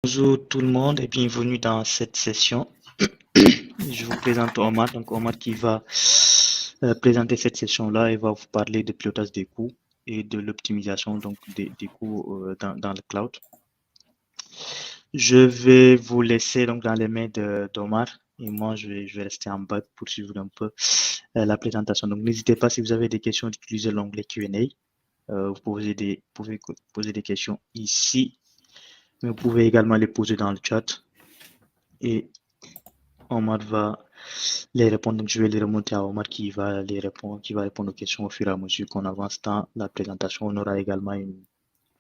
Bonjour tout le monde et bienvenue dans cette session. Je vous présente Omar, donc Omar qui va présenter cette session-là et va vous parler de pilotage des coûts et de l'optimisation donc des coûts dans le cloud. Je vais vous laisser donc dans les mains d'Omar et moi je vais rester en bas pour suivre un peu la présentation. Donc n'hésitez pas si vous avez des questions d'utiliser l'onglet Q&A. Vous pouvez poser des questions ici, mais vous pouvez également les poser dans le chat et Omar va les répondre. Donc, je vais les remonter à Omar qui va répondre aux questions au fur et à mesure qu'on avance dans la présentation. On aura également une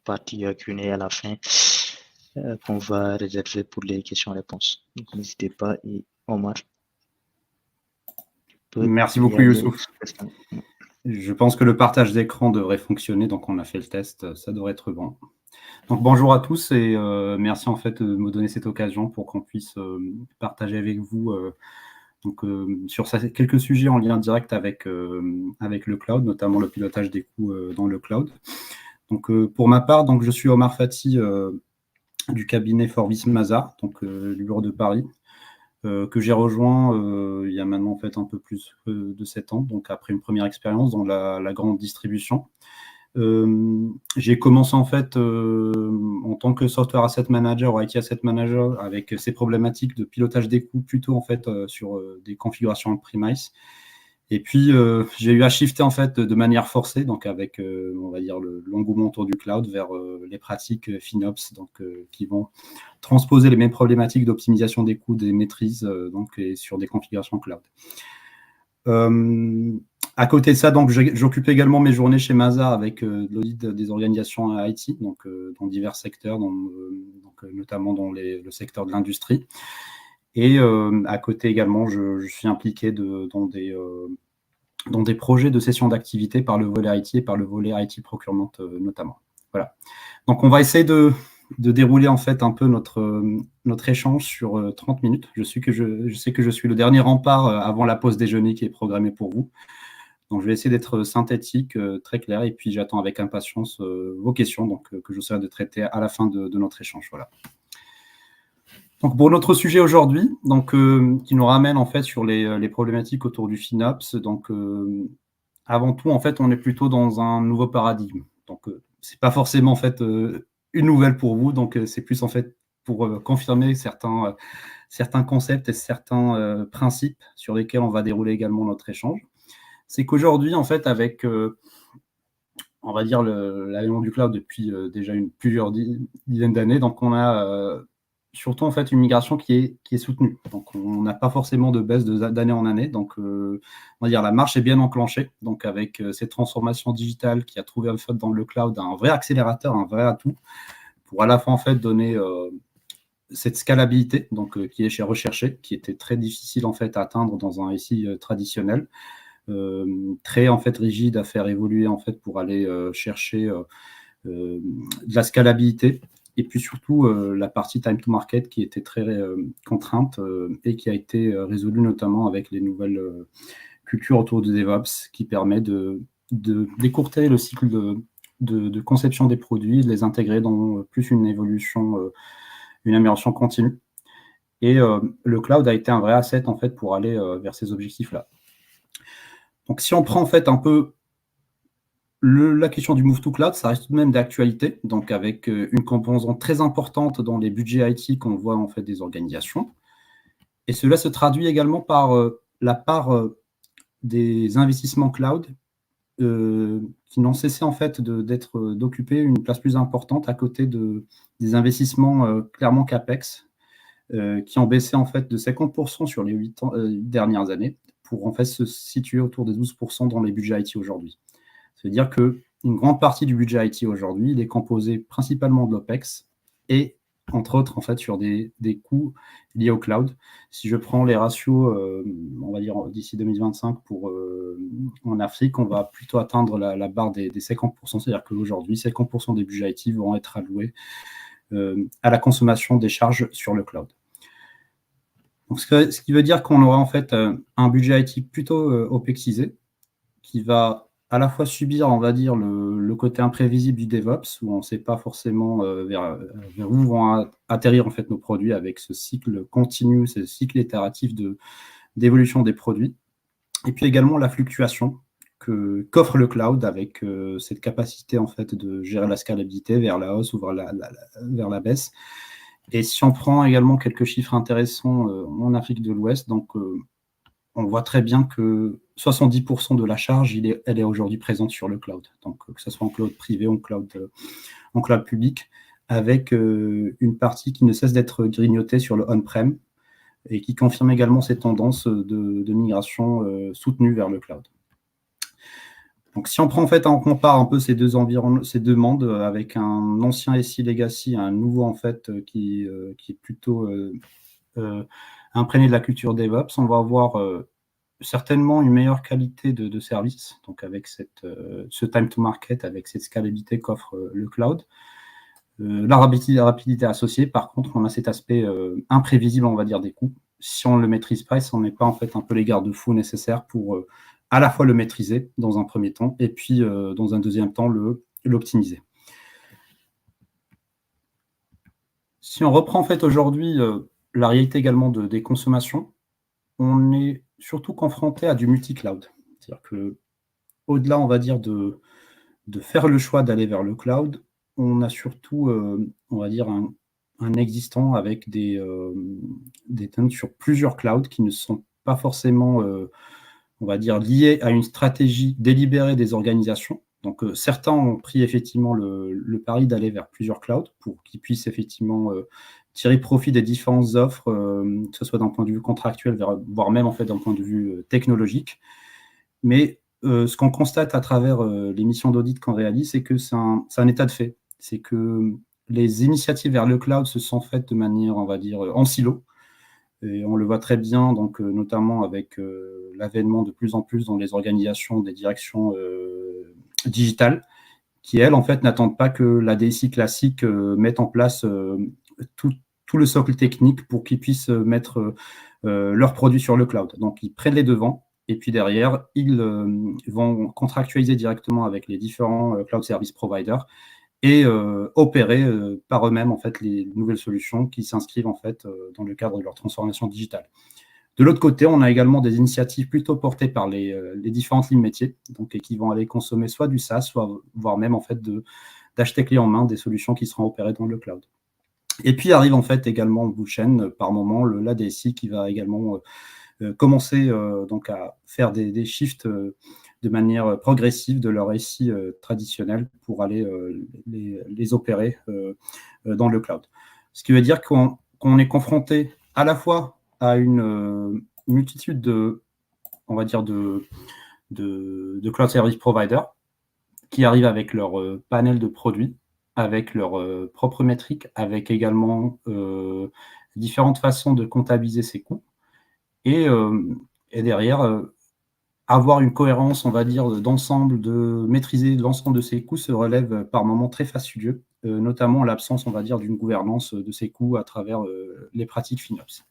partie Q&A à la fin qu'on va réserver pour les questions-réponses. Donc, n'hésitez pas et Omar peut Merci y beaucoup, aller. Youssouf. Je pense que le partage d'écran devrait fonctionner, donc on a fait le test, ça devrait être bon. Donc bonjour à tous et merci en fait de me donner cette occasion pour qu'on puisse partager avec vous sur quelques sujets en lien direct avec le cloud, notamment le pilotage des coûts dans le cloud. Donc pour ma part, donc, je suis Omar Fati du cabinet Forbis Mazars, donc du bureau de Paris. Que j'ai rejoint il y a maintenant en fait un peu plus de 7 ans, donc après une première expérience dans la grande distribution. J'ai commencé en fait en tant que software asset manager ou IT asset manager avec ces problématiques de pilotage des coûts plutôt en fait sur des configurations on-premise. Et puis j'ai eu à shifter en fait de manière forcée, donc avec on va dire l'engouement autour du cloud vers les pratiques FinOps, donc qui vont transposer les mêmes problématiques d'optimisation des coûts, des maîtrises, donc et sur des configurations cloud. À côté de ça, donc j'occupe également mes journées chez Mazars avec l'audit des organisations IT, donc dans divers secteurs, notamment dans le secteur de l'industrie. Et à côté également, je suis impliqué dans des projets de cession d'activité par le volet IT et par le volet IT procurement notamment. Voilà. Donc on va essayer de dérouler en fait un peu notre échange sur 30 minutes. Je sais que je suis le dernier rempart avant la pause déjeuner qui est programmée pour vous. Donc je vais essayer d'être synthétique, très clair, et puis j'attends avec impatience vos questions, donc que j'essaierai de traiter à la fin de notre échange. Voilà. Donc pour notre sujet aujourd'hui, donc qui nous ramène en fait sur les problématiques autour du FinOps. Donc avant tout, en fait, on est plutôt dans un nouveau paradigme. Donc c'est pas forcément en fait une nouvelle pour vous. Donc c'est plus en fait pour confirmer certains concepts et certains principes sur lesquels on va dérouler également notre échange. C'est qu'aujourd'hui, en fait, avec on va dire l'avènement du cloud depuis déjà plusieurs dizaines d'années, donc on a surtout en fait une migration qui est soutenue. Donc on n'a pas forcément de baisse d'année en année. Donc on va dire la marche est bien enclenchée. Donc avec cette transformation digitale qui a trouvé en fait dans le cloud un vrai accélérateur, un vrai atout pour à la fois en fait donner cette scalabilité donc qui est recherchée, qui était très difficile en fait à atteindre dans un SI traditionnel. Très en fait rigide à faire évoluer en fait pour aller chercher de la scalabilité. Et puis surtout, la partie time to market qui était très contrainte et qui a été résolue notamment avec les nouvelles cultures autour de DevOps qui permet de décourter le cycle de conception des produits, de les intégrer dans plus une évolution, une amélioration continue. Et le cloud a été un vrai asset en fait pour aller vers ces objectifs-là. Donc si on prend en fait un peu la question du move to cloud, ça reste tout de même d'actualité, donc avec une composante très importante dans les budgets IT qu'on voit en fait des organisations. Et cela se traduit également par la part des investissements cloud qui n'ont cessé en fait d'occuper une place plus importante à côté des investissements clairement CAPEX qui ont baissé en fait de 50% sur les 8 dernières années pour en fait se situer autour de 12% dans les budgets IT aujourd'hui. C'est-à-dire qu'une grande partie du budget IT aujourd'hui, il est composé principalement de l'OPEX et, entre autres, en fait, sur des coûts liés au cloud. Si je prends les ratios, on va dire, d'ici 2025 en Afrique, on va plutôt atteindre la barre des 50%. C'est-à-dire qu'aujourd'hui, 50% des budgets IT vont être alloués à la consommation des charges sur le cloud. Donc, ce qui veut dire qu'on aura en fait un budget IT plutôt OPEXisé qui va à la fois subir, on va dire, le côté imprévisible du DevOps, où on ne sait pas forcément vers où vont atterrir en fait nos produits avec ce cycle continu, ce cycle itératif d'évolution des produits. Et puis également la fluctuation qu'offre le cloud avec cette capacité en fait de gérer la scalabilité vers la hausse ou vers la baisse. Et si on prend également quelques chiffres intéressants en Afrique de l'Ouest, donc on voit très bien que 70% de la charge, elle est aujourd'hui présente sur le cloud. Donc, que ce soit en cloud privé ou en cloud public, avec une partie qui ne cesse d'être grignotée sur le on-prem et qui confirme également ces tendances de migration soutenue vers le cloud. Donc, si on prend en fait, on compare un peu ces deux mondes avec un ancien SI legacy, un nouveau en fait qui est plutôt imprégné de la culture DevOps, on va avoir certainement une meilleure qualité de service, donc avec ce time to market, avec cette scalabilité qu'offre le cloud. La rapidité associée, par contre, on a cet aspect imprévisible, on va dire, des coûts. Si on ne le maîtrise pas, si on n'est pas en fait un peu les garde-fous nécessaires pour à la fois le maîtriser dans un premier temps et puis dans un deuxième temps l'optimiser. Si on reprend en fait aujourd'hui la réalité également des consommations, on est surtout confronté à du multi-cloud. C'est-à-dire que au-delà, on va dire, de faire le choix d'aller vers le cloud, on a surtout, on va dire, un existant avec des tenants sur plusieurs clouds qui ne sont pas forcément, on va dire, liés à une stratégie délibérée des organisations. Donc, certains ont pris effectivement le pari d'aller vers plusieurs clouds pour qu'ils puissent effectivement tirer profit des différentes offres, que ce soit d'un point de vue contractuel, voire même en fait d'un point de vue technologique. Mais ce qu'on constate à travers les missions d'audit qu'on réalise, c'est que c'est un état de fait. C'est que les initiatives vers le cloud se sont faites de manière, on va dire, en silo. Et on le voit très bien, donc, notamment avec l'avènement de plus en plus dans les organisations des directions digitales, qui, elles, en fait, n'attendent pas que la DSI classique mette en place tout le socle technique pour qu'ils puissent mettre leurs produits sur le cloud. Donc, ils prennent les devants. Et puis derrière, ils vont contractualiser directement avec les différents cloud service providers et opérer par eux-mêmes en fait les nouvelles solutions qui s'inscrivent en fait dans le cadre de leur transformation digitale. De l'autre côté, on a également des initiatives plutôt portées par les différentes lignes métiers, donc et qui vont aller consommer soit du SaaS, voire même en fait d'acheter clé en main des solutions qui seront opérées dans le cloud. Et puis arrive en fait également en bout de chaîne par moment la DSI qui va également commencer donc à faire des shifts de manière progressive de leur SI traditionnel pour aller les opérer dans le cloud. Ce qui veut dire qu'on est confronté à la fois à une multitude on va dire de cloud service providers qui arrivent avec leur panel de produits, avec leurs propres métriques, avec également différentes façons de comptabiliser ses coûts. Et derrière, avoir une cohérence, on va dire, d'ensemble, de maîtriser l'ensemble de ces coûts se relève par moments très fastidieux, notamment en l'absence, on va dire, d'une gouvernance de ces coûts à travers les pratiques FinOps.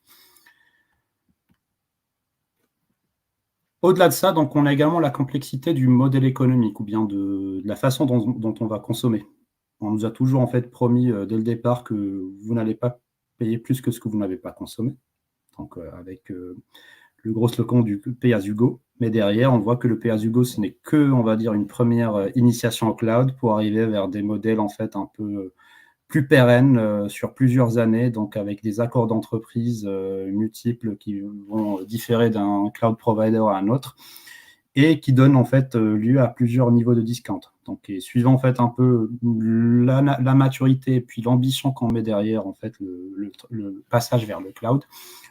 Au-delà de ça, donc, on a également la complexité du modèle économique ou bien de la façon dont on va consommer. On nous a toujours en fait promis dès le départ que vous n'allez pas payer plus que ce que vous n'avez pas consommé. Donc, avec le gros slogan du Pay as you go. Mais derrière, on voit que le Pay as you go, ce n'est que, on va dire, une première initiation au cloud pour arriver vers des modèles en fait un peu plus pérennes sur plusieurs années, donc avec des accords d'entreprise multiples qui vont différer d'un cloud provider à un autre et qui donnent en fait lieu à plusieurs niveaux de discount. Donc, et suivant en fait un peu la maturité et puis l'ambition qu'on met derrière en fait le passage vers le cloud,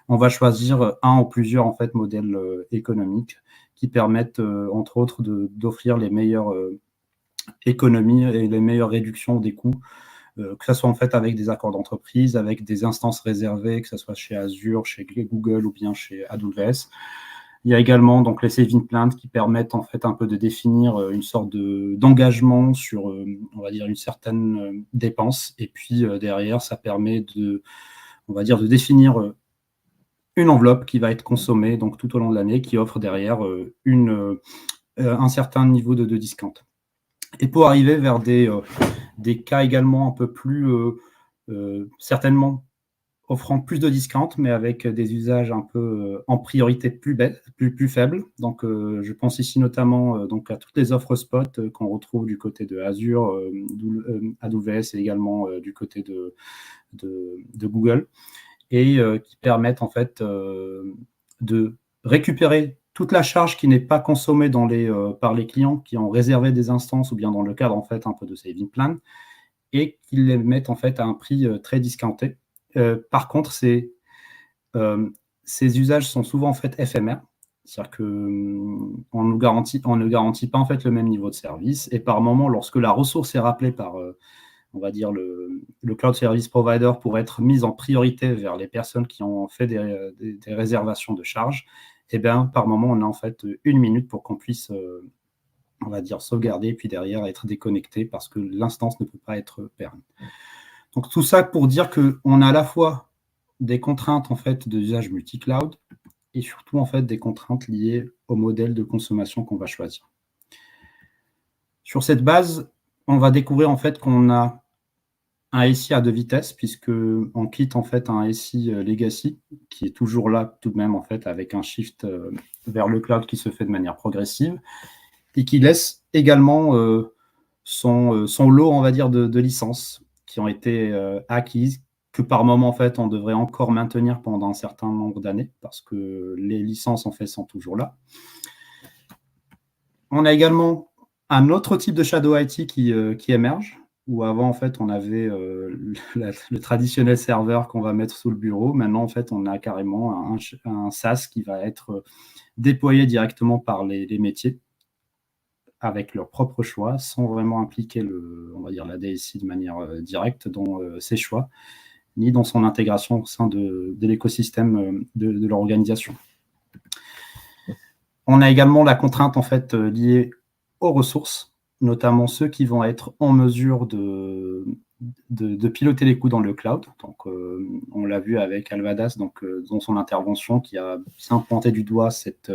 on va choisir un ou plusieurs en fait modèles économiques qui permettent entre autres d'offrir les meilleures économies et les meilleures réductions des coûts, que ce soit en fait avec des accords d'entreprise, avec des instances réservées, que ce soit chez Azure, chez Google ou bien chez AWS. Il y a également donc les saving plans qui permettent en fait un peu de définir une sorte d'engagement sur, on va dire, une certaine dépense. Et puis derrière, ça permet on va dire, de définir une enveloppe qui va être consommée donc tout au long de l'année, qui offre derrière une un certain niveau de discount. Et pour arriver vers des cas également un peu plus, certainement offrant plus de discount, mais avec des usages un peu en priorité plus faibles. Donc, je pense ici notamment donc à toutes les offres spot qu'on retrouve du côté de Azure, AWS et également du côté de Google, et qui permettent en fait de récupérer toute la charge qui n'est pas consommée par les clients qui ont réservé des instances ou bien dans le cadre en fait un peu de saving plan, et qui les mettent en fait à un prix très discounté. Par contre, ces usages sont souvent en fait éphémères, c'est-à-dire qu'on ne garantit pas en fait le même niveau de service, et par moment, lorsque la ressource est rappelée par on va dire le cloud service provider pour être mise en priorité vers les personnes qui ont fait des réservations de charges, et bien par moment on a en fait 1 minute pour qu'on puisse on va dire sauvegarder, puis derrière être déconnecté parce que l'instance ne peut pas être pérenne. Donc tout ça pour dire qu'on a à la fois des contraintes en fait d'usage multi-cloud et surtout en fait des contraintes liées au modèle de consommation qu'on va choisir. Sur cette base, on va découvrir en fait qu'on a un SI à 2 vitesses, puisque on quitte en fait un SI legacy qui est toujours là tout de même en fait avec un shift vers le cloud qui se fait de manière progressive et qui laisse également son lot, on va dire, de licences qui ont été acquises, que par moment, en fait, on devrait encore maintenir pendant un certain nombre d'années, parce que les licences, en fait, sont toujours là. On a également un autre type de Shadow IT qui émerge, où avant, en fait, on avait le traditionnel serveur qu'on va mettre sous le bureau. Maintenant, en fait, on a carrément un SaaS qui va être déployé directement par les métiers, avec leur propre choix, sans vraiment impliquer on va dire la DSI de manière directe dans ses choix, ni dans son intégration au sein de l'écosystème de l'organisation. On a également la contrainte en fait liée aux ressources, notamment ceux qui vont être en mesure de piloter les coûts dans le cloud. Donc, on l'a vu avec Alvadas, donc, dans son intervention, qui a bien pointé du doigt cette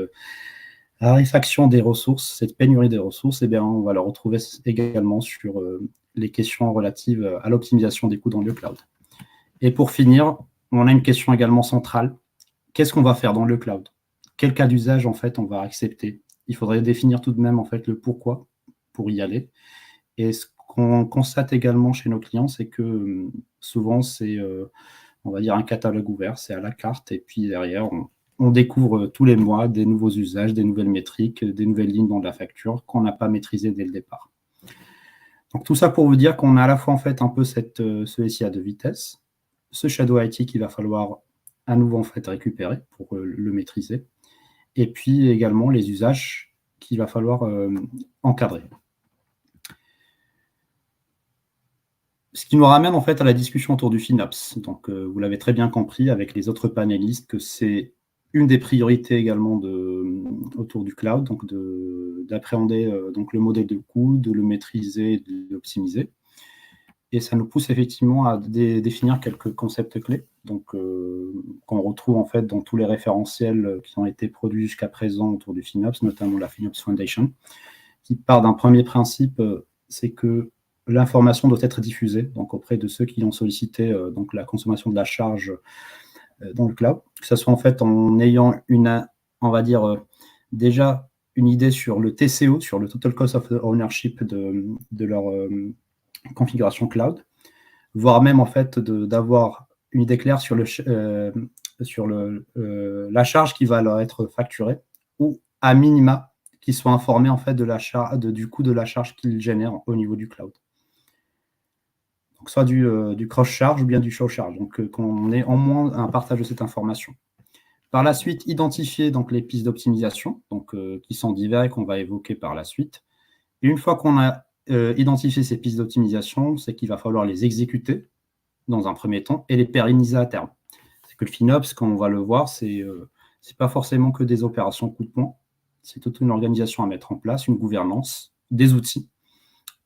raréfaction des ressources, cette pénurie des ressources. Eh bien, on va la retrouver également sur les questions relatives à l'optimisation des coûts dans le cloud. Et pour finir, on a une question également centrale. Qu'est-ce qu'on va faire dans le cloud? Quel cas d'usage, en fait, on va accepter? Il faudrait définir tout de même, en fait, le pourquoi pour y aller. Et ce qu'on constate également chez nos clients, c'est que souvent, c'est, on va dire, un catalogue ouvert, c'est à la carte, et puis derrière, on découvre tous les mois des nouveaux usages, des nouvelles métriques, des nouvelles lignes dans la facture qu'on n'a pas maîtrisées dès le départ. Donc tout ça pour vous dire qu'on a à la fois en fait un peu ce SI à 2 vitesses, ce Shadow IT qu'il va falloir à nouveau en fait récupérer pour le maîtriser, et puis également les usages qu'il va falloir encadrer. Ce qui nous ramène en fait à la discussion autour du FinOps. Donc vous l'avez très bien compris avec les autres panélistes que c'est une des priorités également autour du cloud, donc d'appréhender donc le modèle de coût, de le maîtriser, de l'optimiser. Et ça nous pousse effectivement à définir quelques concepts clés, donc qu'on retrouve en fait dans tous les référentiels qui ont été produits jusqu'à présent autour du FinOps, notamment la FinOps Foundation, qui part d'un premier principe, c'est que l'information doit être diffusée, donc auprès de ceux qui ont sollicité donc la consommation de la charge dans le cloud, que ce soit en fait en ayant on va dire déjà une idée sur le TCO, sur le Total Cost of Ownership de leur configuration cloud, voire même en fait d'avoir une idée claire sur la charge qui va leur être facturée, ou à minima qu'ils soient informés en fait du coût de la charge qu'ils génèrent au niveau du cloud. Donc soit du cross-charge ou bien du show-charge, donc qu'on ait au moins un partage de cette information. Par la suite, identifier donc les pistes d'optimisation, donc qui sont diverses et qu'on va évoquer par la suite. Et une fois qu'on a identifié ces pistes d'optimisation, c'est qu'il va falloir les exécuter dans un premier temps et les pérenniser à terme. C'est que le FinOps, comme on va le voir, c'est pas forcément que des opérations coup de poing, c'est toute une organisation à mettre en place, une gouvernance, des outils,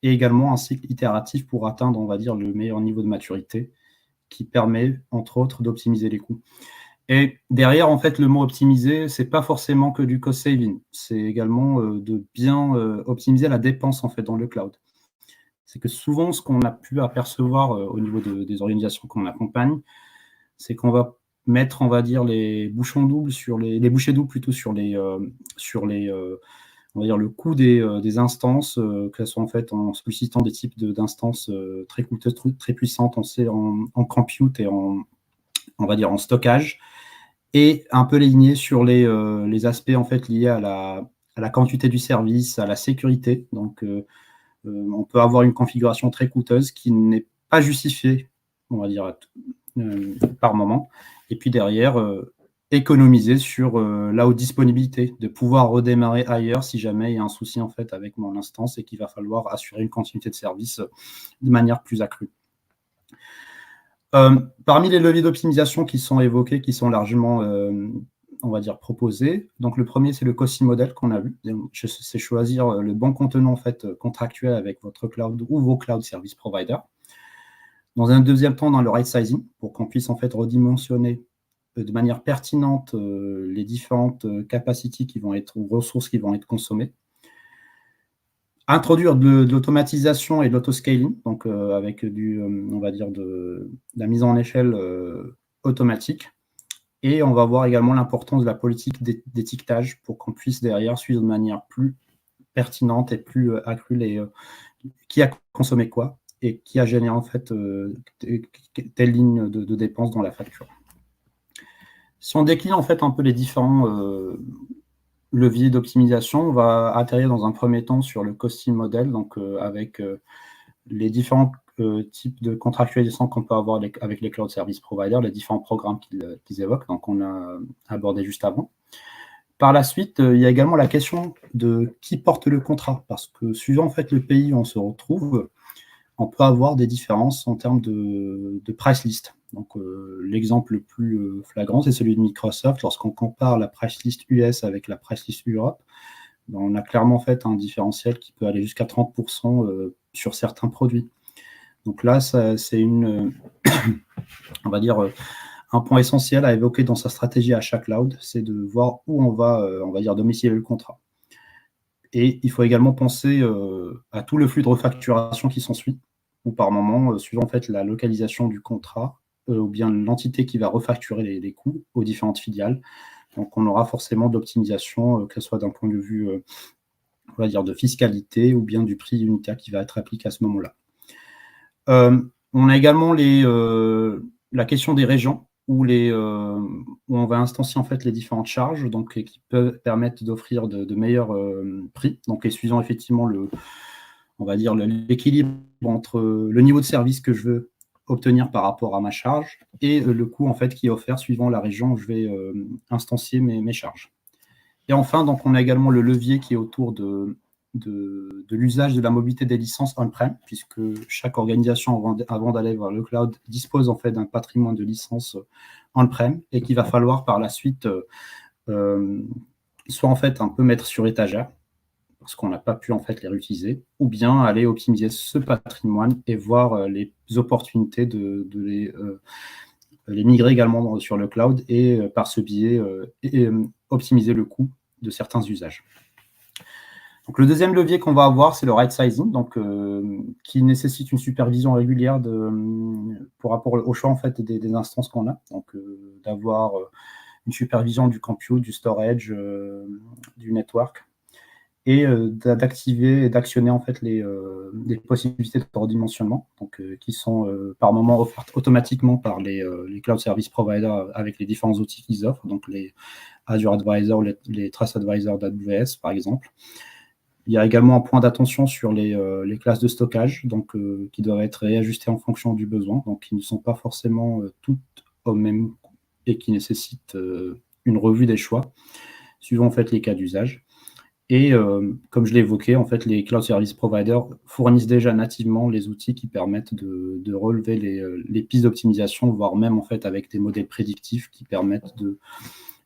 et également un cycle itératif pour atteindre, on va dire, le meilleur niveau de maturité qui permet, entre autres, d'optimiser les coûts. Et derrière, en fait, le mot optimiser, c'est pas forcément que du cost saving. C'est également de bien optimiser la dépense, en fait, dans le cloud. C'est que souvent, ce qu'on a pu apercevoir au niveau des organisations qu'on accompagne, c'est qu'on va mettre, on va dire, les bouchées doubles plutôt sur on va dire le coût des instances, que ce soit en fait en sollicitant des types d'instances très coûteuses, très puissantes en compute et on va dire en stockage, et un peu ligné sur les aspects en fait liés à la quantité du service, à la sécurité. Donc, on peut avoir une configuration très coûteuse qui n'est pas justifiée, on va dire, par moment. Et puis derrière, économiser sur la haute disponibilité, de pouvoir redémarrer ailleurs si jamais il y a un souci en fait avec mon instance et qu'il va falloir assurer une continuité de service de manière plus accrue. Parmi les leviers d'optimisation qui sont évoqués, qui sont largement, on va dire, proposés, donc le premier, c'est le costing model qu'on a vu. C'est choisir le bon contenant en fait, contractuel avec votre cloud ou vos cloud service providers. Dans un deuxième temps, dans le right sizing, pour qu'on puisse en fait redimensionner de manière pertinente les différentes capacities qui vont être, ou ressources qui vont être consommées. Introduire de l'automatisation et de l'autoscaling, donc avec on va dire de la mise en échelle automatique. Et on va voir également l'importance de la politique d'étiquetage pour qu'on puisse derrière suivre de manière plus pertinente et plus accrue qui a consommé quoi et qui a généré en fait telle ligne de dépenses dans la facture. Si on décline en fait un peu les différents levier d'optimisation, on va atterrir dans un premier temps sur le costing model, donc avec les différents types de contractualisation qu'on peut avoir avec les cloud service providers, les différents programmes qu'ils évoquent, donc on a abordé juste avant. Par la suite, il y a également la question de qui porte le contrat, parce que suivant en fait le pays où on se retrouve, on peut avoir des différences en termes de price list. Donc, l'exemple le plus flagrant, c'est celui de Microsoft. Lorsqu'on compare la price list US avec la price list Europe, ben, on a clairement fait un différentiel qui peut aller jusqu'à 30% sur certains produits. Donc là, c'est on va dire, un point essentiel à évoquer dans sa stratégie à chaque cloud, c'est de voir où on va dire, domicilier le contrat. Et il faut également penser à tout le flux de refacturation qui s'ensuit, ou par moment, suivant en fait la localisation du contrat, ou bien l'entité qui va refacturer les coûts aux différentes filiales. Donc, on aura forcément de l'optimisation, que ce soit d'un point de vue, on va dire, de fiscalité ou bien du prix unitaire qui va être appliqué à ce moment-là. On a également la question des régions où on va instancier en fait les différentes charges, donc qui peuvent permettre d'offrir de meilleurs prix. Donc, et suivant effectivement on va dire l'équilibre entre le niveau de service que je veux obtenir par rapport à ma charge et le coût en fait qui est offert suivant la région où je vais instancier mes charges. Et enfin, donc, on a également le levier qui est autour de l'usage de la mobilité des licences on-prem, puisque chaque organisation, avant d'aller vers le cloud, dispose en fait d'un patrimoine de licences on-prem et qu'il va falloir par la suite soit en fait un peu mettre sur étagère, parce qu'on n'a pas pu en fait les réutiliser, ou bien aller optimiser ce patrimoine et voir les opportunités de les migrer également sur le cloud et par ce biais optimiser le coût de certains usages. Donc, le deuxième levier qu'on va avoir, c'est le right sizing, donc, qui nécessite une supervision régulière par rapport au choix en fait, des instances qu'on a. Donc, d'avoir une supervision du compute, du storage, du network, et d'activer et d'actionner en fait les possibilités de redimensionnement, donc, qui sont par moment offertes automatiquement par les cloud service providers avec les différents outils qu'ils offrent, donc les Azure Advisor, les Trust Advisor d'AWS par exemple. Il y a également un point d'attention sur les classes de stockage, donc, qui doivent être réajustées en fonction du besoin, donc qui ne sont pas forcément toutes au même coût et qui nécessitent une revue des choix, suivant en fait les cas d'usage. Et comme je l'ai évoqué, en fait, les cloud service providers fournissent déjà nativement les outils qui permettent de relever les pistes d'optimisation, voire même en fait avec des modèles prédictifs qui permettent de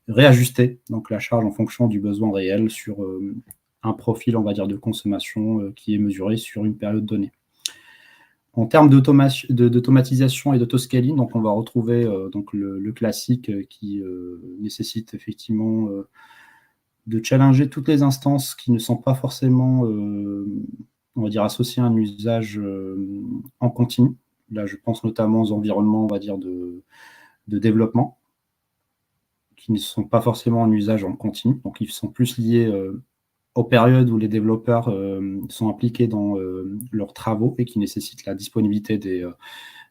réajuster donc la charge en fonction du besoin réel sur un profil, on va dire, de consommation qui est mesuré sur une période donnée. En termes d'automatisation et d'autoscaling, donc on va retrouver donc le classique qui nécessite effectivement de challenger toutes les instances qui ne sont pas forcément, on va dire, associées à un usage en continu. Là, je pense notamment aux environnements, on va dire, de développement, qui ne sont pas forcément en usage en continu, donc ils sont plus liés aux périodes où les développeurs sont impliqués dans leurs travaux et qui nécessitent la disponibilité de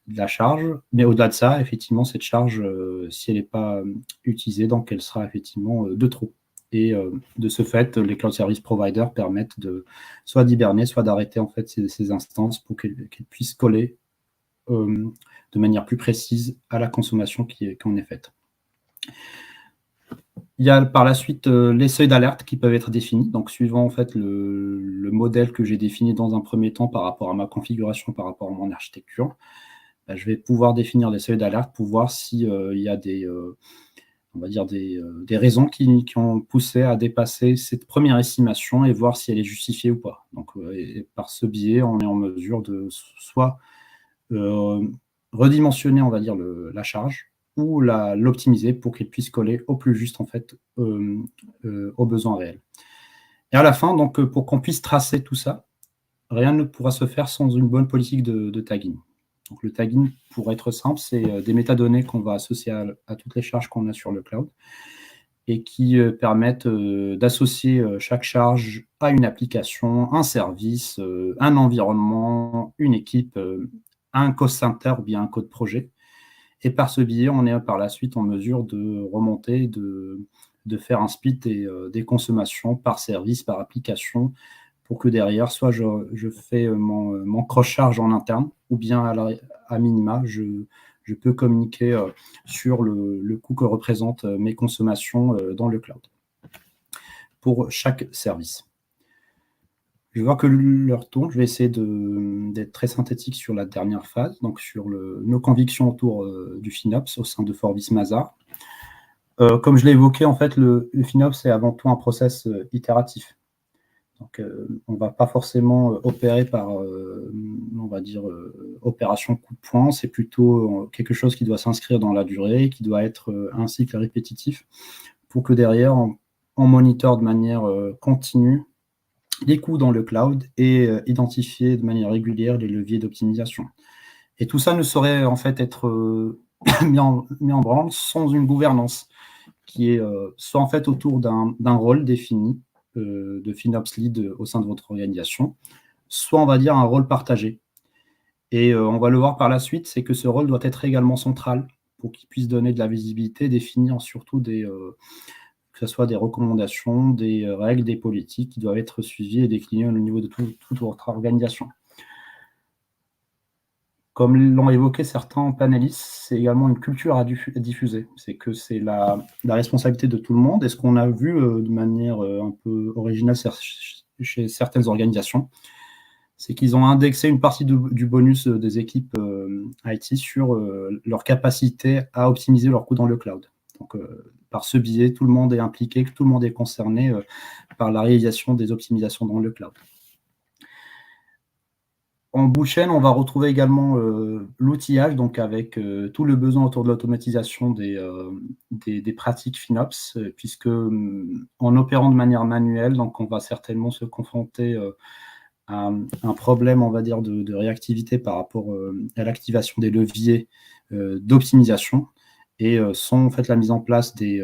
la charge. Mais au-delà de ça, effectivement, cette charge, si elle n'est pas utilisée, donc elle sera effectivement de trop. Et de ce fait, les cloud service providers permettent soit d'hiberner, soit d'arrêter en fait ces instances pour qu'elles puissent coller de manière plus précise à la consommation qui en est faite. Il y a par la suite les seuils d'alerte qui peuvent être définis, donc suivant en fait le modèle que j'ai défini dans un premier temps par rapport à ma configuration, par rapport à mon architecture, je vais pouvoir définir des seuils d'alerte pour voir s'il y a on va dire des raisons qui ont poussé à dépasser cette première estimation et voir si elle est justifiée ou pas. Donc, et par ce biais, on est en mesure de soit redimensionner, on va dire, la charge, ou l'optimiser pour qu'il puisse coller au plus juste en fait aux besoins réels. Et à la fin, donc, pour qu'on puisse tracer tout ça, rien ne pourra se faire sans une bonne politique de tagging. Donc, le tagging, pour être simple, c'est des métadonnées qu'on va associer à toutes les charges qu'on a sur le cloud et qui permettent d'associer chaque charge à une application, un service, un environnement, une équipe, un cost center ou bien un code projet. Et par ce biais, on est par la suite en mesure de remonter, de faire un split des consommations par service, par application, pour que derrière, soit je fais mon cross-charge en interne, ou bien à minima, je peux communiquer sur le coût que représentent mes consommations dans le cloud pour chaque service. Je vois que l'heure tourne, je vais essayer d'être très synthétique sur la dernière phase, donc sur nos convictions autour du FinOps au sein de Forbis Mazars. Comme je l'ai évoqué, en fait, le FinOps est avant tout un process itératif. Donc, on ne va pas forcément opérer par, on va dire, opération coup de poing, c'est plutôt quelque chose qui doit s'inscrire dans la durée, qui doit être un cycle répétitif, pour que derrière, on monitore de manière continue les coûts dans le cloud et identifier de manière régulière les leviers d'optimisation. Et tout ça ne saurait en fait être mis en branle sans une gouvernance qui est soit en fait autour d'un rôle défini de FinOps Lead au sein de votre organisation, soit on va dire un rôle partagé. Et on va le voir par la suite, c'est que ce rôle doit être également central pour qu'il puisse donner de la visibilité, définir surtout que ce soit des recommandations, des règles, des politiques qui doivent être suivies et déclinées au niveau de toute votre organisation. Comme l'ont évoqué certains panélistes, c'est également une culture à diffuser. C'est que c'est la responsabilité de tout le monde. Et ce qu'on a vu de manière un peu originale chez certaines organisations, c'est qu'ils ont indexé une partie du bonus des équipes IT sur leur capacité à optimiser leurs coûts dans le cloud. Donc, par ce biais, tout le monde est impliqué, tout le monde est concerné par la réalisation des optimisations dans le cloud. En bout de chaîne, on va retrouver également l'outillage, donc avec tout le besoin autour de l'automatisation des pratiques FinOps, puisque en opérant de manière manuelle, donc on va certainement se confronter à un problème, on va dire, de réactivité par rapport à l'activation des leviers d'optimisation. Et sans en fait, la mise en place des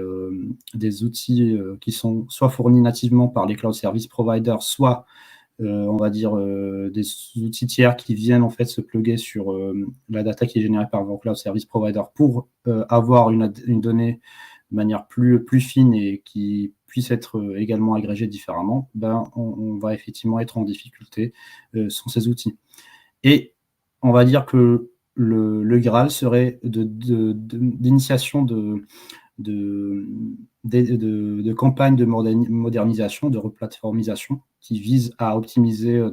outils qui sont soit fournis nativement par les cloud service providers, soit on va dire des outils tiers qui viennent en fait se plugger sur la data qui est générée par vos cloud service provider pour avoir une donnée de manière plus fine et qui puisse être également agrégée différemment, on va effectivement être en difficulté sans ces outils. Et on va dire que le Graal serait d'initiation de campagnes de modernisation, de replatformisation qui visent à optimiser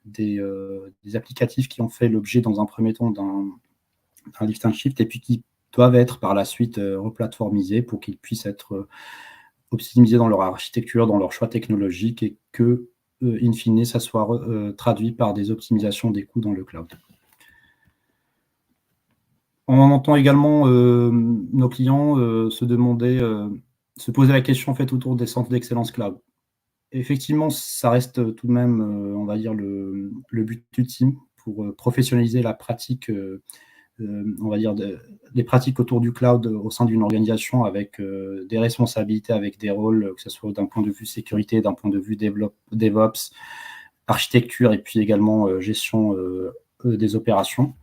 des applicatifs qui ont fait l'objet dans un premier temps d'un lift and shift et puis qui doivent être par la suite replatformisés pour qu'ils puissent être optimisés dans leur architecture, dans leur choix technologique et que in fine, ça soit traduit par des optimisations des coûts dans le cloud. On entend également nos clients se poser la question en fait, autour des centres d'excellence cloud. Effectivement, ça reste tout de même, on va dire, le but ultime pour professionnaliser la pratique, on va dire, les pratiques autour du cloud au sein d'une organisation avec des responsabilités, avec des rôles, que ce soit d'un point de vue sécurité, d'un point de vue DevOps, architecture et puis également gestion des opérations.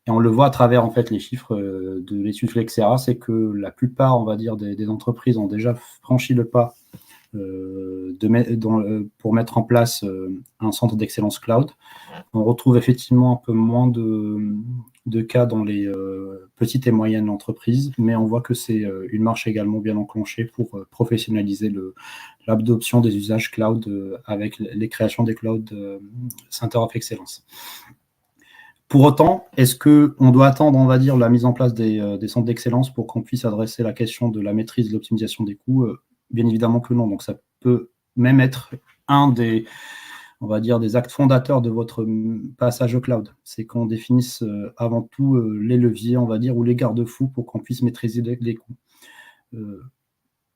Et on le voit à travers en fait les chiffres de l'étude Flexera, c'est que la plupart, on va dire, des entreprises ont déjà franchi le pas pour mettre en place un centre d'excellence cloud. On retrouve effectivement un peu moins de cas dans les petites et moyennes entreprises, mais on voit que c'est une marche également bien enclenchée pour professionnaliser l'adoption des usages cloud avec les créations des cloud Center of Excellence. Pour autant, est-ce qu'on doit attendre, on va dire, la mise en place des centres d'excellence pour qu'on puisse adresser la question de la maîtrise de l'optimisation des coûts? Bien évidemment que non. Donc, ça peut même être un des, on va dire, des actes fondateurs de votre passage au cloud. C'est qu'on définisse avant tout les leviers, on va dire, ou les garde-fous pour qu'on puisse maîtriser les coûts.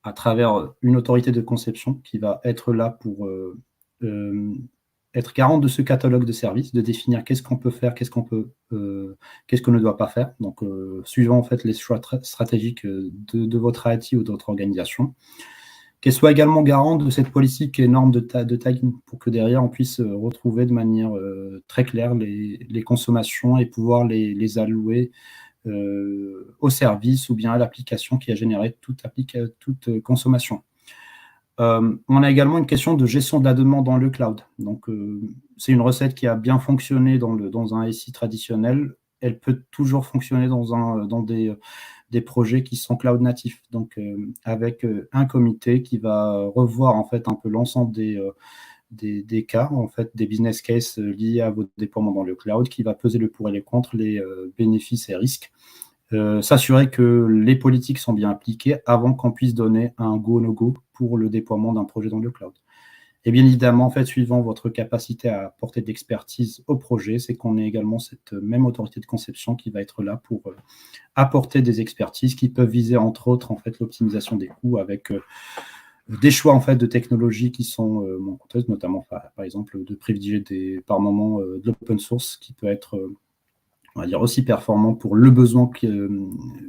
À travers une autorité de conception qui va être là pour être garante de ce catalogue de services, de définir qu'est-ce qu'on peut faire, qu'est-ce qu'on ne doit pas faire. Donc, suivant en fait les choix stratégiques de votre IT ou de votre organisation. Qu'elle soit également garante de cette politique et normes de tagging pour que derrière, on puisse retrouver de manière très claire les consommations et pouvoir les allouer au service ou bien à l'application qui a généré toute consommation. On a également une question de gestion de la demande dans le cloud. Donc, c'est une recette qui a bien fonctionné dans un SI traditionnel. Elle peut toujours fonctionner dans des projets qui sont cloud natifs. Donc, avec un comité qui va revoir en fait un peu l'ensemble des cas, en fait, des business cases liés à vos déploiements dans le cloud, qui va peser le pour et les contre, les bénéfices et risques. S'assurer que les politiques sont bien appliquées avant qu'on puisse donner un go-no-go pour le déploiement d'un projet dans le cloud. Et bien évidemment, en fait, suivant votre capacité à apporter de l'expertise au projet, c'est qu'on ait également cette même autorité de conception qui va être là pour apporter des expertises qui peuvent viser, entre autres, en fait, l'optimisation des coûts avec des choix en fait, de technologies qui sont moins coûteuses, notamment, par exemple, de privilégier par moment de l'open source qui peut être on va dire aussi performant pour le besoin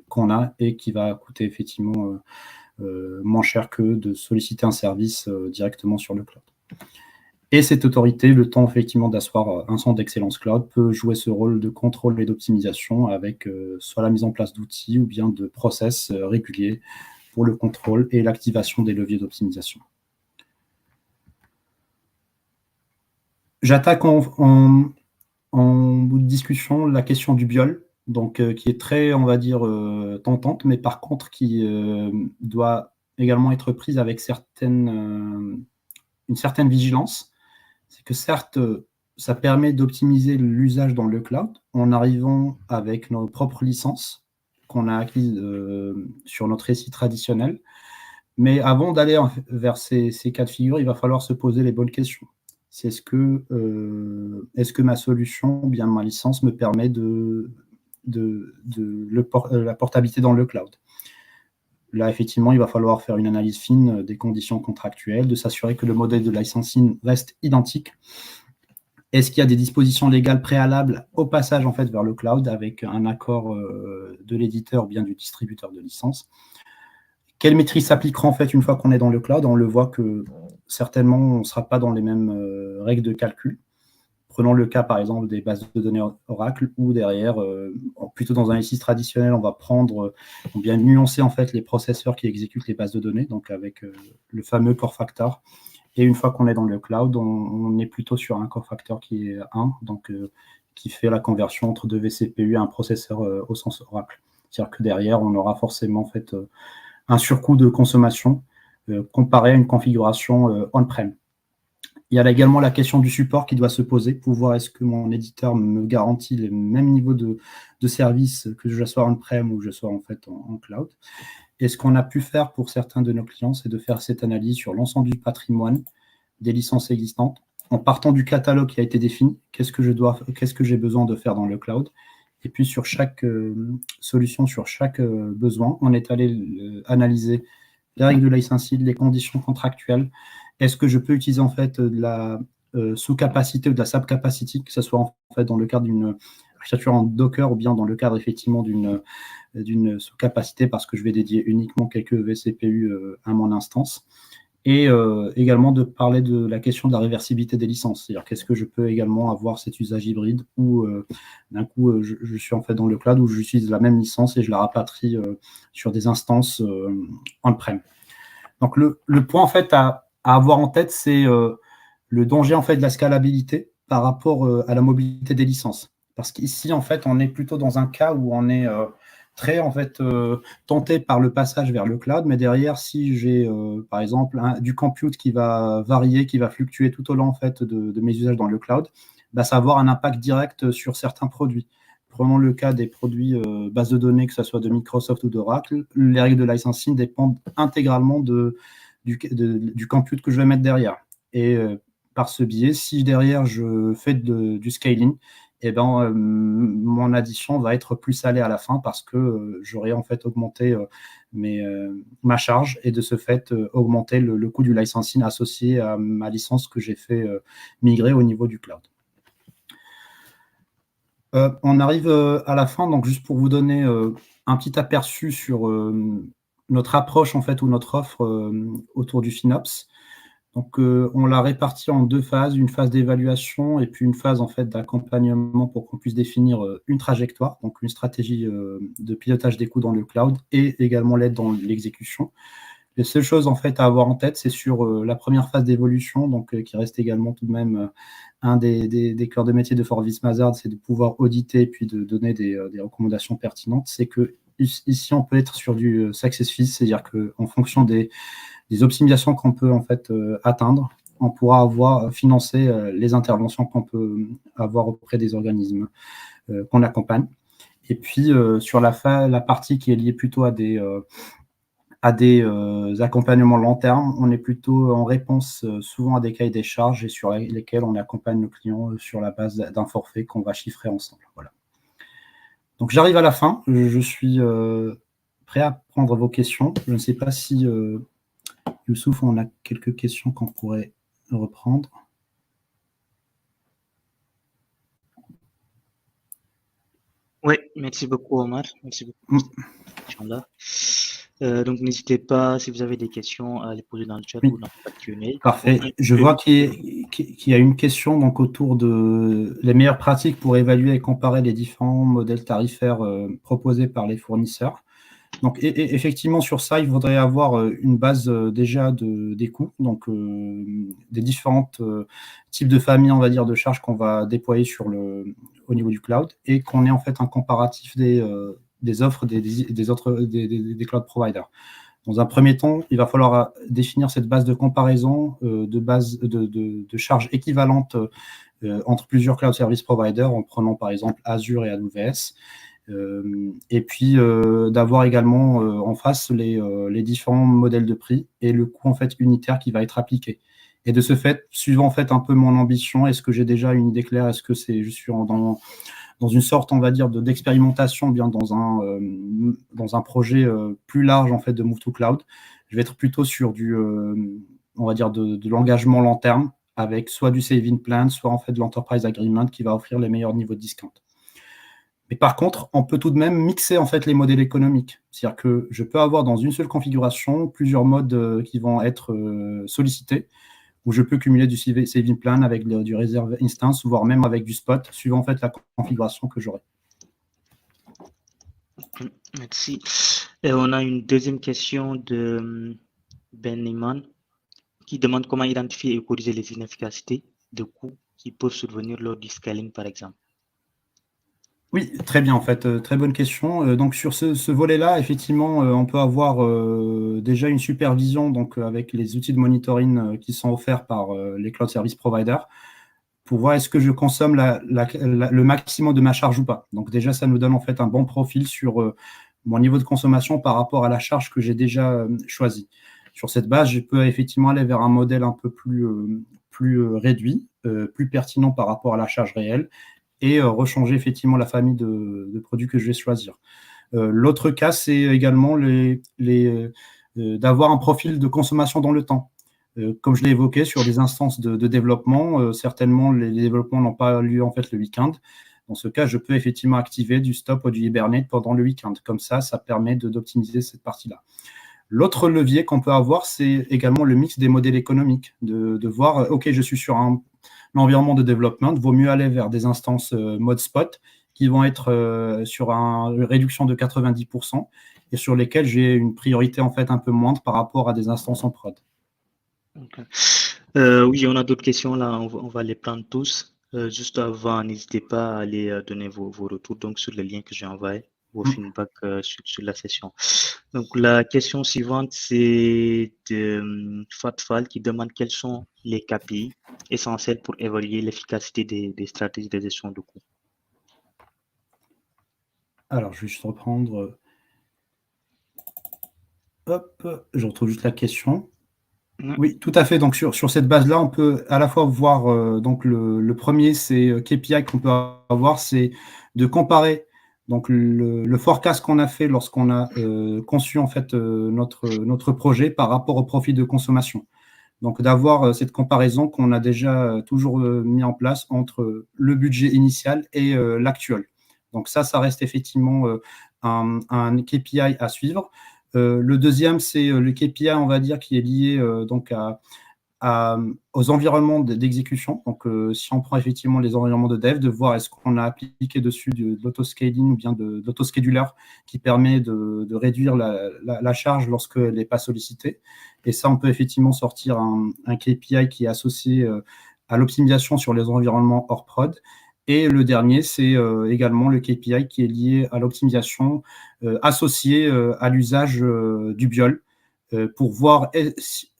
qu'on a et qui va coûter effectivement moins cher que de solliciter un service directement sur le cloud. Et cette autorité, le temps effectivement d'asseoir un centre d'excellence cloud, peut jouer ce rôle de contrôle et d'optimisation avec soit la mise en place d'outils ou bien de process réguliers pour le contrôle et l'activation des leviers d'optimisation. J'attaque en bout de discussion la question du biol, donc qui est très, on va dire, tentante, mais par contre qui doit également être prise avec une certaine vigilance. C'est que certes, ça permet d'optimiser l'usage dans le cloud en arrivant avec nos propres licences qu'on a acquises sur notre SI traditionnel. Mais avant d'aller vers ces cas de figure, il va falloir se poser les bonnes questions. C'est est-ce que ma solution ou bien ma licence me permet la portabilité dans le cloud? Là, effectivement, il va falloir faire une analyse fine des conditions contractuelles, de s'assurer que le modèle de licensing reste identique. Est-ce qu'il y a des dispositions légales préalables au passage en fait, vers le cloud avec un accord de l'éditeur ou bien du distributeur de licence? Quelle maîtrise s'appliquera en fait une fois qu'on est dans le cloud? On le voit que certainement, on ne sera pas dans les mêmes règles de calcul. Prenons le cas, par exemple, des bases de données Oracle, où derrière, plutôt dans un SI traditionnel, on va prendre, on bien nuancer en fait les processeurs qui exécutent les bases de données, donc avec le fameux core factor. Et une fois qu'on est dans le cloud, on est plutôt sur un core factor qui est 1, donc qui fait la conversion entre deux vCPU et un processeur au sens Oracle. C'est-à-dire que derrière, on aura forcément en fait un surcoût de consommation comparé à une configuration on-prem. Il y a également la question du support qui doit se poser pour voir est-ce que mon éditeur me garantit le même niveau de service que je sois on-prem ou que je sois en fait en cloud. Et ce qu'on a pu faire pour certains de nos clients, c'est de faire cette analyse sur l'ensemble du patrimoine des licences existantes, en partant du catalogue qui a été défini, qu'est-ce que j'ai besoin de faire dans le cloud. Et puis sur chaque solution, sur chaque besoin, on est allé analyser les règles de licensing, les conditions contractuelles. Est-ce que je peux utiliser en fait de la sous-capacité ou de la sub-capacity, que ce soit en fait dans le cadre d'une architecture en Docker ou bien dans le cadre effectivement d'une sous-capacité parce que je vais dédier uniquement quelques vCPU à mon instance. Et également de parler de la question de la réversibilité des licences. C'est-à-dire qu'est-ce que je peux également avoir cet usage hybride où d'un coup je suis en fait dans le cloud où j'utilise la même licence et je la rapatrie sur des instances on-prem. Donc le point en fait à avoir en tête, c'est le danger en fait de la scalabilité par rapport à la mobilité des licences. Parce qu'ici en fait on est plutôt dans un cas où on est très en fait tenté par le passage vers le cloud, mais derrière, si j'ai par exemple du compute qui va varier, qui va fluctuer tout au long en fait de mes usages dans le cloud, bah, ça va avoir un impact direct sur certains produits. Prenons le cas des produits bases de données, que ce soit de Microsoft ou d'Oracle, les règles de licensing dépendent intégralement du compute que je vais mettre derrière. Et par ce biais, si derrière je fais du scaling, eh ben, mon addition va être plus salée à la fin parce que j'aurai en fait augmenté ma charge et de ce fait augmenter le coût du licensing associé à ma licence que j'ai fait migrer au niveau du cloud. On arrive à la fin, donc juste pour vous donner un petit aperçu sur notre approche en fait ou notre offre autour du FinOps. Donc, on l'a réparti en deux phases, une phase d'évaluation et puis une phase en fait d'accompagnement pour qu'on puisse définir une trajectoire, donc une stratégie de pilotage des coûts dans le cloud et également l'aide dans l'exécution. Les seules choses en fait à avoir en tête, c'est sur la première phase d'évolution, donc qui reste également tout de même un des cœurs de métier de Forvis Mazars, c'est de pouvoir auditer et puis de donner des recommandations pertinentes. C'est que ici, on peut être sur du success fees, c'est-à-dire qu'en fonction des optimisations qu'on peut en fait atteindre, on pourra avoir financé les interventions qu'on peut avoir auprès des organismes qu'on accompagne. Et puis sur la partie qui est liée plutôt à des accompagnements long terme, on est plutôt en réponse souvent à des cahiers des charges et sur lesquels on accompagne nos clients sur la base d'un forfait qu'on va chiffrer ensemble. Voilà. Donc j'arrive à la fin, je suis prêt à prendre vos questions. Je ne sais pas si Youssouf, on a quelques questions qu'on pourrait reprendre. Oui, merci beaucoup Omar. Merci beaucoup pour cette question-là. Donc n'hésitez pas, si vous avez des questions, à les poser dans le chat ou dans le Q&A. Parfait. Je vois qu'il y a une question donc, autour de les meilleures pratiques pour évaluer et comparer les différents modèles tarifaires proposés par les fournisseurs. Donc, effectivement, sur ça, il faudrait avoir une base déjà des coûts, donc des différents types de familles, on va dire, de charges qu'on va déployer au niveau du cloud et qu'on ait en fait un comparatif des offres des cloud providers. Dans un premier temps, il va falloir définir cette base de comparaison de charges équivalentes entre plusieurs cloud service providers en prenant par exemple Azure et AWS. Et puis d'avoir également en face les différents modèles de prix et le coût en fait unitaire qui va être appliqué. Et de ce fait, suivant en fait un peu mon ambition, est-ce que j'ai déjà une idée claire, est-ce que je suis dans une sorte, on va dire, d'expérimentation, bien dans un projet plus large en fait de Move to Cloud, je vais être plutôt sur on va dire de l'engagement long terme avec soit du saving plan, soit en fait de l'enterprise agreement qui va offrir les meilleurs niveaux de discount. Mais par contre, on peut tout de même mixer en fait les modèles économiques. C'est-à-dire que je peux avoir dans une seule configuration plusieurs modes qui vont être sollicités, où je peux cumuler du saving plan avec du reserve instance, voire même avec du spot, suivant en fait la configuration que j'aurai. Merci. Et on a une deuxième question de Ben Neyman qui demande comment identifier et corriger les inefficacités de coûts qui peuvent survenir lors du scaling, par exemple. Oui, très bien, en fait, très bonne question. Donc, sur ce volet-là, effectivement, on peut avoir déjà une supervision donc, avec les outils de monitoring qui sont offerts par les cloud service providers pour voir est-ce que je consomme le maximum de ma charge ou pas. Donc, déjà, ça nous donne en fait un bon profil sur mon niveau de consommation par rapport à la charge que j'ai déjà choisie. Sur cette base, je peux effectivement aller vers un modèle un peu plus plus réduit, plus pertinent par rapport à la charge réelle, et rechanger effectivement la famille de produits que je vais choisir. L'autre cas, c'est également d'avoir un profil de consommation dans le temps. Comme je l'ai évoqué, sur des instances de développement, certainement les développements n'ont pas lieu en fait le week-end. Dans ce cas, je peux effectivement activer du stop ou du hibernate pendant le week-end. Comme ça permet d'optimiser cette partie-là. L'autre levier qu'on peut avoir, c'est également le mix des modèles économiques, de voir, OK, je suis sur un environnement de développement, il vaut mieux aller vers des instances mode spot qui vont être sur une réduction de 90% et sur lesquelles j'ai une priorité en fait un peu moindre par rapport à des instances en prod. Okay. Oui, on a d'autres questions là, on va les prendre tous. Juste avant, n'hésitez pas à aller donner vos retours donc sur le lien que j'ai envoyé, vos feedbacks sur la session. Donc la question suivante, c'est de Fatfal qui demande quels sont les KPI essentiels pour évaluer l'efficacité des stratégies de gestion de coûts. Alors, je vais juste reprendre. Hop, je retrouve juste la question. Oui, tout à fait. Donc, sur cette base-là, on peut à la fois voir, donc le premier, c'est KPI qu'on peut avoir, c'est de comparer donc le forecast qu'on a fait lorsqu'on a conçu en fait notre projet par rapport au profil de consommation. Donc, d'avoir cette comparaison qu'on a déjà toujours mis en place entre le budget initial et l'actuel. Donc, ça reste effectivement un KPI à suivre. Le deuxième, c'est le KPI, on va dire, qui est lié donc aux environnements d'exécution. Donc, si on prend effectivement les environnements de dev, de voir est-ce qu'on a appliqué dessus de l'autoscaling ou bien de l'autoscheduler qui permet de réduire la charge lorsqu'elle n'est pas sollicitée. Et ça, on peut effectivement sortir un KPI qui est associé à l'optimisation sur les environnements hors prod. Et le dernier, c'est également le KPI qui est lié à l'optimisation associée à l'usage du biol pour voir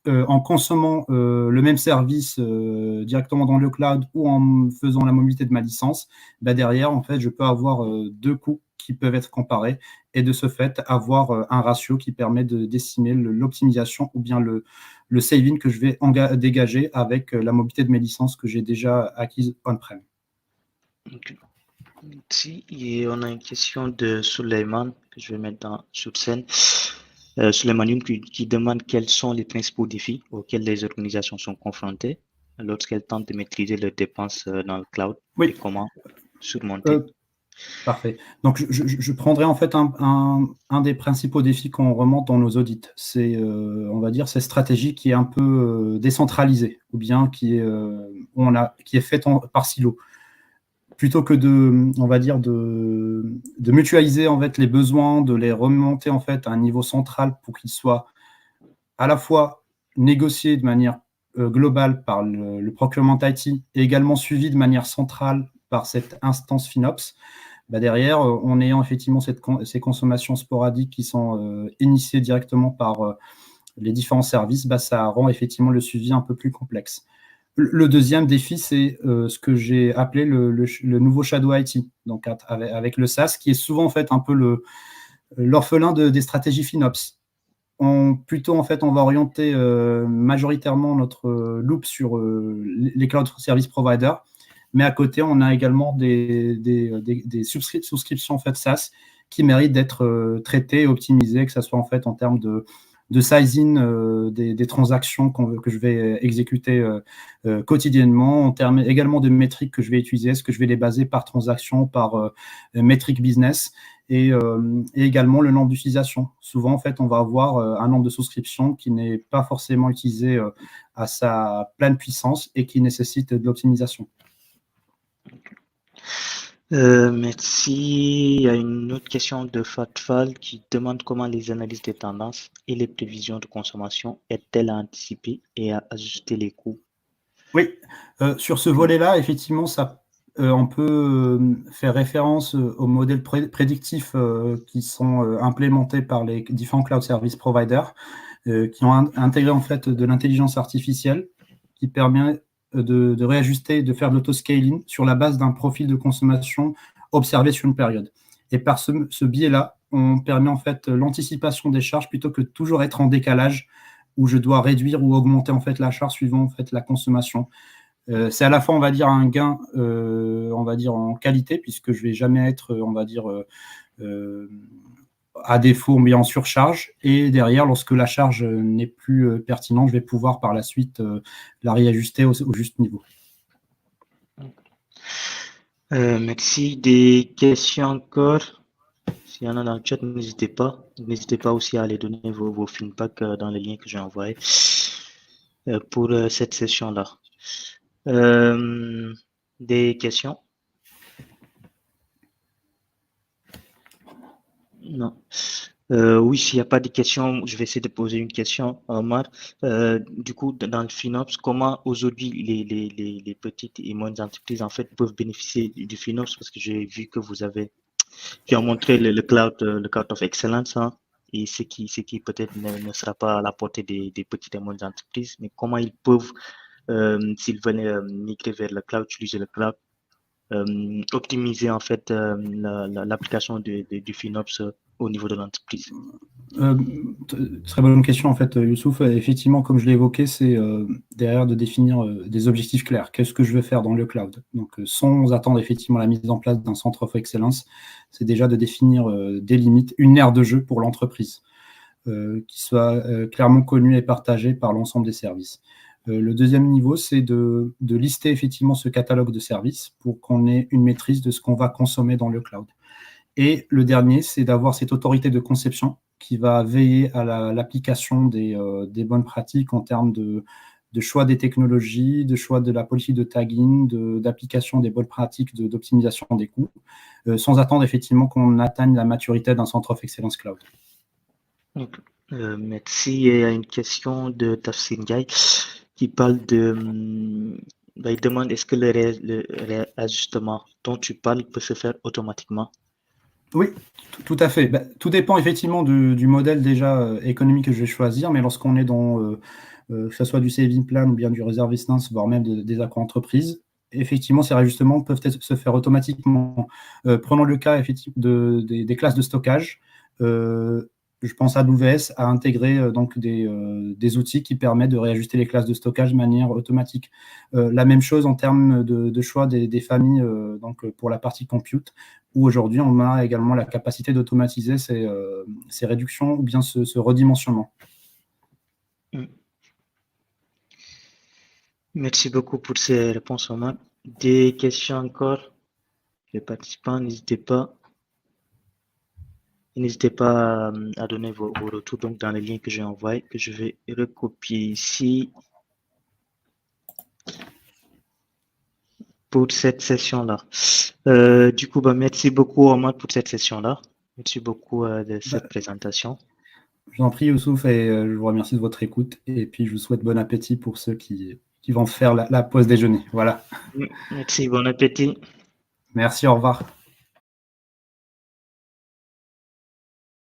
en consommant le même service directement dans le cloud ou en faisant la mobilité de ma licence, derrière, en fait, je peux avoir deux coûts qui peuvent être comparés et de ce fait, avoir un ratio qui permet d'estimer l'optimisation ou bien le saving que je vais dégager avec la mobilité de mes licences que j'ai déjà acquises on-prem. Okay. Merci. Et on a une question de Suleiman que je vais mettre sur scène. Suleiman Youm qui demande quels sont les principaux défis auxquels les organisations sont confrontées lorsqu'elles tentent de maîtriser leurs dépenses dans le cloud et comment surmonter. Parfait. Donc, je prendrai en fait un des principaux défis qu'on remonte dans nos audits. C'est, on va dire, cette stratégie qui est un peu décentralisée ou bien qui est faite par silo. Plutôt que on va dire, de mutualiser en fait les besoins, de les remonter en fait à un niveau central pour qu'ils soient à la fois négociés de manière globale par le procurement IT et également suivis de manière centrale par cette instance FinOps. Derrière, en ayant effectivement ces consommations sporadiques qui sont initiées directement par les différents services, ça rend effectivement le suivi un peu plus complexe. Le deuxième défi, c'est ce que j'ai appelé le nouveau Shadow IT, donc avec le SaaS, qui est souvent en fait un peu l'orphelin des stratégies FinOps. Plutôt, en fait, on va orienter majoritairement notre loop sur les cloud service providers, mais à côté, on a également des souscriptions en fait, SaaS qui méritent d'être traitées et optimisées, que ce soit en fait en termes de sizing des transactions que je vais exécuter quotidiennement, en termes également de métriques que je vais utiliser, est-ce que je vais les baser par transaction, par métrique business, et également le nombre d'utilisations. Souvent, en fait, on va avoir un nombre de souscriptions qui n'est pas forcément utilisé à sa pleine puissance et qui nécessite de l'optimisation. Merci. Il y a une autre question de Fatfal qui demande comment les analyses des tendances et les prévisions de consommation aident-elles à anticiper et à ajuster les coûts? Oui, sur ce volet-là, effectivement, on peut faire référence aux modèles prédictifs qui sont implémentés par les différents cloud service providers qui ont intégré en fait de l'intelligence artificielle qui permet de réajuster, de faire de l'autoscaling sur la base d'un profil de consommation observé sur une période. Et par ce biais-là, on permet en fait l'anticipation des charges plutôt que de toujours être en décalage où je dois réduire ou augmenter en fait la charge suivant en fait la consommation. C'est à la fois, on va dire, un gain, on va dire, en qualité, puisque je vais jamais être, on va dire, à défaut, mais en surcharge. Et derrière, lorsque la charge n'est plus pertinente, je vais pouvoir par la suite la réajuster au juste niveau. Merci. Des questions encore? S'il y en a dans le chat, n'hésitez pas. N'hésitez pas aussi à aller donner vos feedbacks dans les liens que j'ai envoyés pour cette session-là. Des questions? Non. Oui, s'il n'y a pas de questions, je vais essayer de poser une question à Omar. Du coup, dans le FinOps, comment aujourd'hui les petites et moyennes entreprises en fait peuvent bénéficier du FinOps? Parce que j'ai vu que tu as montré le cloud of excellence, hein, et ce qui peut-être ne sera pas à la portée des petites et moyennes entreprises, mais comment ils peuvent, s'ils venaient migrer vers le cloud, utiliser le cloud, optimiser en fait l'application du FinOps au niveau de l'entreprise. Très bonne question en fait, Youssouf. Effectivement, comme je l'ai évoqué, c'est derrière de définir des objectifs clairs. Qu'est-ce que je veux faire dans le cloud? Donc, sans attendre effectivement la mise en place d'un centre of excellence, c'est déjà de définir des limites, une aire de jeu pour l'entreprise, qui soit clairement connue et partagée par l'ensemble des services. Le deuxième niveau, c'est de lister effectivement ce catalogue de services pour qu'on ait une maîtrise de ce qu'on va consommer dans le cloud. Et le dernier, c'est d'avoir cette autorité de conception qui va veiller à l'application des bonnes pratiques en termes de choix des technologies, de choix de la politique de tagging, d'application des bonnes pratiques d'optimisation des coûts, sans attendre effectivement qu'on atteigne la maturité d'un centre of excellence cloud. Donc, merci. Il y a une question de Tafsir Ndiaye qui parle de... il demande est-ce que le réajustement dont tu parles peut se faire automatiquement? Oui, tout à fait. Tout dépend effectivement du modèle déjà économique que je vais choisir, mais lorsqu'on est dans, que ce soit du saving plan ou bien du réservistance, voire même des accords entreprises, effectivement, ces réajustements peuvent se faire automatiquement. Prenons le cas effectivement des classes de stockage. Je pense à AWS a intégré donc des outils qui permettent de réajuster les classes de stockage de manière automatique. La même chose en termes de choix des familles donc pour la partie compute, où aujourd'hui on a également la capacité d'automatiser ces réductions ou bien ce redimensionnement. Merci beaucoup pour ces réponses, Omar. Des questions encore? Les participants, n'hésitez pas. N'hésitez pas à donner vos retours donc, dans les liens que j'ai envoyés, que je vais recopier ici pour cette session-là. Du coup, merci beaucoup, Omar, pour cette session-là. Merci beaucoup de cette présentation. Je vous en prie, Youssouf, et je vous remercie de votre écoute. Et puis, je vous souhaite bon appétit pour ceux qui vont faire la pause déjeuner. Voilà. Merci, bon appétit. Merci, au revoir.